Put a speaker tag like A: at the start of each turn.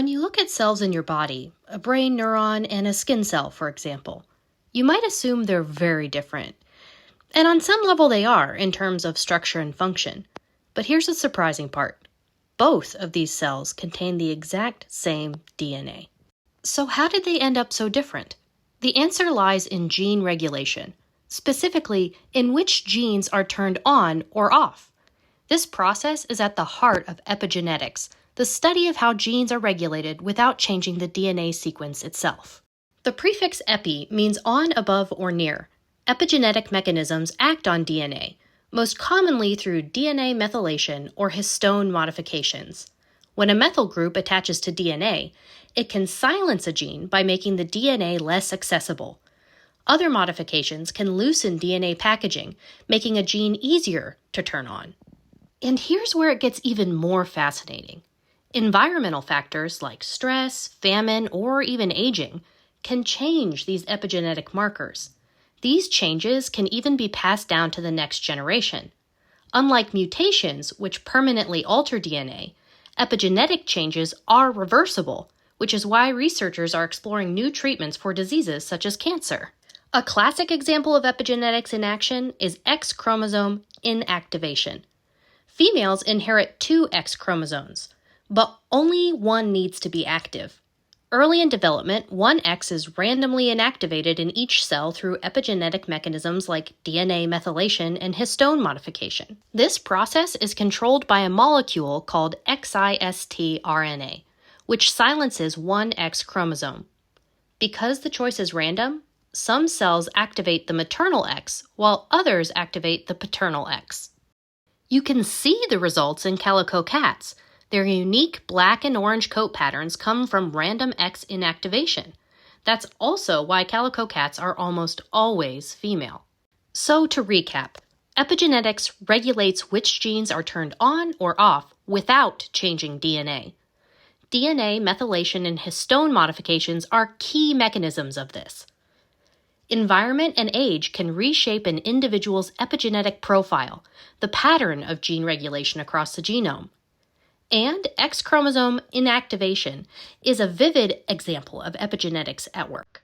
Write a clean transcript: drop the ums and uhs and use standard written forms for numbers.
A: When you look at cells in your body, a brain neuron and a skin cell, for example, you might assume they're very different. And on some level they are in terms of structure and function. But here's the surprising part. Both of these cells contain the exact same DNA. So how did they end up so different? The answer lies in gene regulation, specifically in which genes are turned on or off. This process is at the heart of epigenetics, the study of how genes are regulated without changing the DNA sequence itself. The prefix epi means on, above, or near. Epigenetic mechanisms act on DNA, most commonly through DNA methylation or histone modifications. When a methyl group attaches to DNA, it can silence a gene by making the DNA less accessible. Other modifications can loosen DNA packaging, making a gene easier to turn on. And here's where it gets even more fascinating. Environmental factors like stress, famine, or even aging can change these epigenetic markers. These changes can even be passed down to the next generation. Unlike mutations, which permanently alter DNA, epigenetic changes are reversible, which is why researchers are exploring new treatments for diseases such as cancer. A classic example of epigenetics in action is X chromosome inactivation. Females inherit 2 X chromosomes, but only one needs to be active. Early in development, one X is randomly inactivated in each cell through epigenetic mechanisms like DNA methylation and histone modification. This process is controlled by a molecule called xistRNA, which silences one X chromosome. Because the choice is random, some cells activate the maternal X, while others activate the paternal X. You can see the results in calico cats. Their unique black and orange coat patterns come from random X inactivation. That's also why calico cats are almost always female. So to recap, epigenetics regulates which genes are turned on or off without changing DNA. DNA methylation and histone modifications are key mechanisms of this. Environment and age can reshape an individual's epigenetic profile, the pattern of gene regulation across the genome. And X chromosome inactivation is a vivid example of epigenetics at work.